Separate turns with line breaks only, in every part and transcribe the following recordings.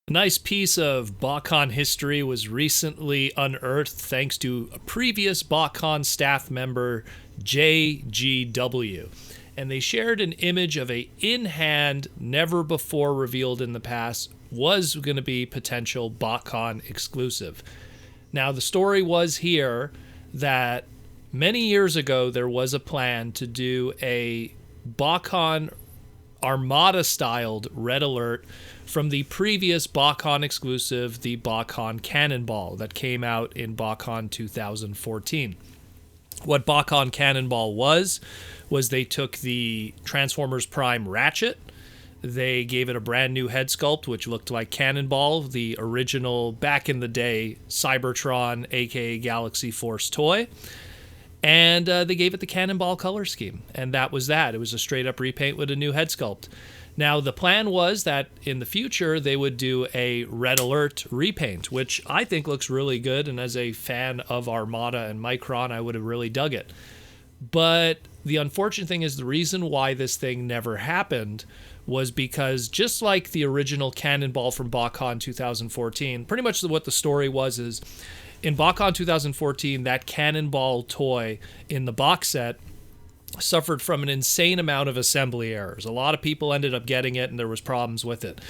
A nice piece of Botcon history was recently unearthed thanks to a previous Botcon staff member, JGW. And they shared an image of a in-hand, never before revealed in the past, was going to be potential Botcon exclusive. Now, the story was here that many years ago there was a plan to do a Botcon Armada-styled Red Alert from the previous Botcon exclusive, the Botcon Cannonball, that came out in Botcon 2014. What Botcon Cannonball was they took the Transformers Prime Ratchet, they gave it a brand new head sculpt, which looked like Cannonball, the original, back in the day, Cybertron, aka Galaxy Force toy. And they gave it the Cannonball color scheme. And that was that. It was a straight up repaint with a new head sculpt. Now, the plan was that in the future, they would do a Red Alert repaint, which I think looks really good. And as a fan of Armada and Micron, I would have really dug it. But the unfortunate thing is the reason why this thing never happened was because just like the original Cannonball from Botcon 2014, pretty much what the story was is in Botcon 2014, that Cannonball toy in the box set suffered from an insane amount of assembly errors. A lot of people ended up getting it and there was problems with it.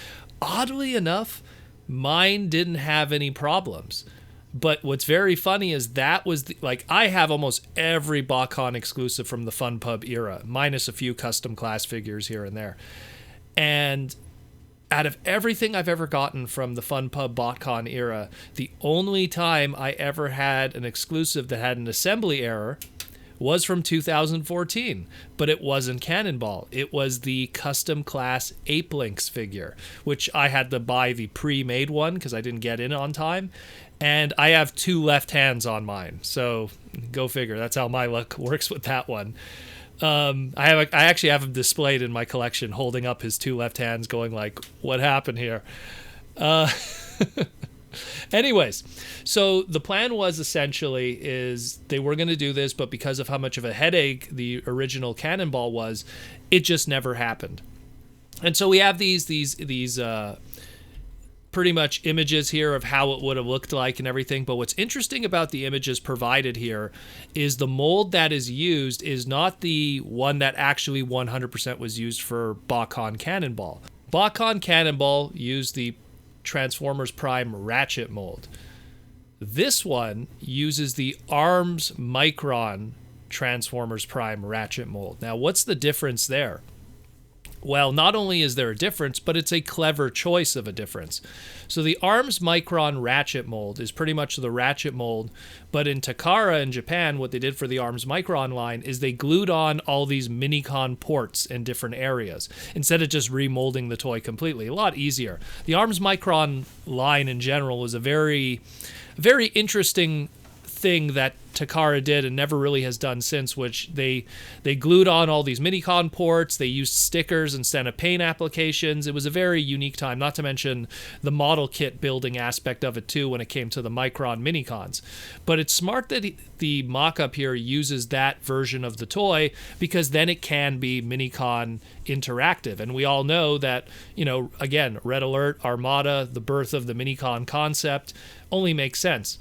Oddly enough, mine didn't have any problems. But what's very funny is that was I have almost every Botcon exclusive from the Fun Pub era, minus a few custom class figures here and there. And out of everything I've ever gotten from the Fun Pub Botcon era, the only time I ever had an exclusive that had an assembly error was from 2014, but it wasn't Cannonball. It was the custom class Ape Lynx figure, which I had to buy the pre-made one because I didn't get in on time. And I have two left hands on mine, so go figure. That's how my luck works with that one. I actually have him displayed in my collection, holding up his two left hands, going like, "What happened here?" Anyways, so the plan was essentially is they were going to do this, but because of how much of a headache the original Cannonball was, it just never happened. And so we have these pretty much images here of how it would have looked like and everything. But what's interesting about the images provided here is the mold that is used is not the one that actually 100% was used for Botcon Cannonball. Botcon Cannonball used the Transformers Prime Ratchet mold. This one uses the Arms Micron Transformers Prime Ratchet mold. Now, what's the difference there? Well, not only is there a difference, but it's a clever choice of a difference. So the Arms Micron Ratchet mold is pretty much the Ratchet mold, but in Takara in Japan, what they did for the Arms Micron line is they glued on all these Minicon ports in different areas, instead of just remolding the toy completely. A lot easier. The Arms Micron line in general was a very, very interesting thing that Takara did and never really has done since, which they glued on all these Minicon ports, they used stickers instead of paint applications. It was a very unique time, not to mention the model kit building aspect of it too when it came to the Micron Minicons. But it's smart that the mock-up here uses that version of the toy because then it can be Minicon interactive. And we all know that, again, Red Alert, Armada, the birth of the Minicon concept only makes sense.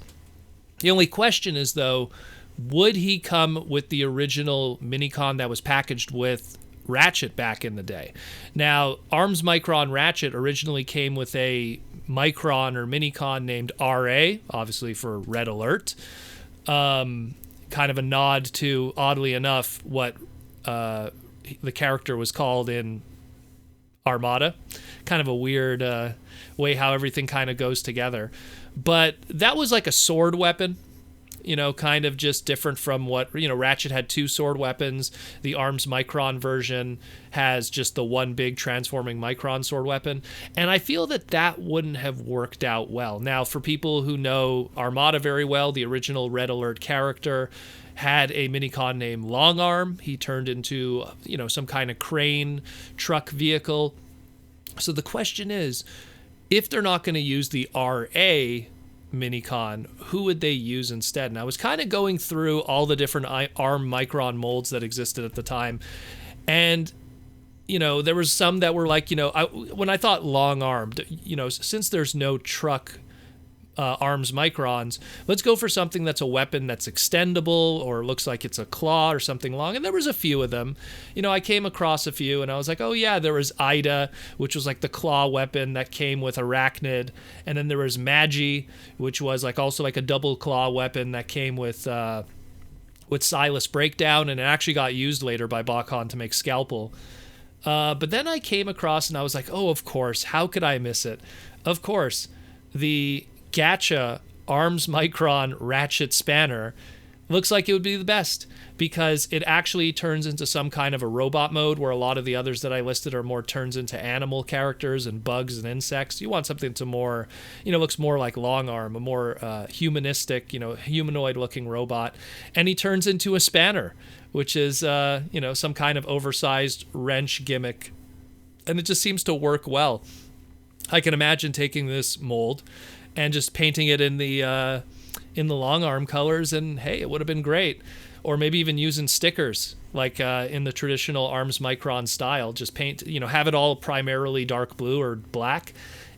The only question is, though, would he come with the original Minicon that was packaged with Ratchet back in the day? Now, Arms Micron Ratchet originally came with a Micron or Minicon named RA, obviously for Red Alert. Kind of a nod to, oddly enough, what the character was called in Armada. Kind of a weird way how everything kind of goes together. But that was like a sword weapon, kind of just different from what, Ratchet had two sword weapons. The Arms Micron version has just the one big transforming Micron sword weapon. And I feel that wouldn't have worked out well. Now, for people who know Armada very well, the original Red Alert character had a Minicon named Long Arm. He turned into, some kind of crane truck vehicle. So the question is, if they're not going to use the RA Minicon, who would they use instead? And I was kind of going through all the different ARM Micron molds that existed at the time, and there was some that were like, when I thought long-armed, since there's no truck arms microns, let's go for something that's a weapon that's extendable or looks like it's a claw or something long. And there was a few of them. I came across a few and I was like, oh yeah, there was Ida, which was like the claw weapon that came with Arachnid. And then there was Magi, which was like also like a double claw weapon that came with Silas Breakdown, and it actually got used later by Botcon to make Scalpel. But then I came across and I was like, oh, of course, how could I miss it? Of course, the Gacha Arms Micron Ratchet Spanner looks like it would be the best, because it actually turns into some kind of a robot mode, where a lot of the others that I listed are more turns into animal characters and bugs and insects. You want something to more, looks more like Long Arm, a more humanistic, humanoid looking robot. And he turns into a spanner, which is, some kind of oversized wrench gimmick. And it just seems to work well. I can imagine taking this mold and just painting it in the long arm colors, and hey, it would have been great. Or maybe even using stickers, like in the traditional Arms Micron style. Just paint, have it all primarily dark blue or black,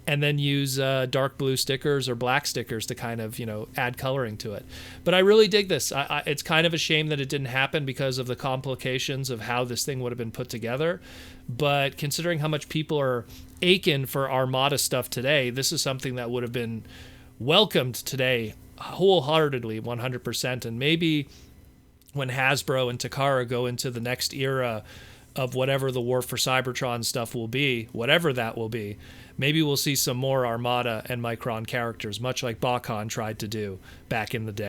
and then use dark blue stickers or black stickers to kind of, add coloring to it. But I really dig this. It's kind of a shame that it didn't happen because of the complications of how this thing would have been put together. But considering how much people are aching for Armada stuff today, this is something that would have been welcomed today wholeheartedly, 100%. And maybe when Hasbro and Takara go into the next era of whatever the War for Cybertron stuff will be, whatever that will be, maybe we'll see some more Armada and Micron characters, much like Botcon tried to do back in the day.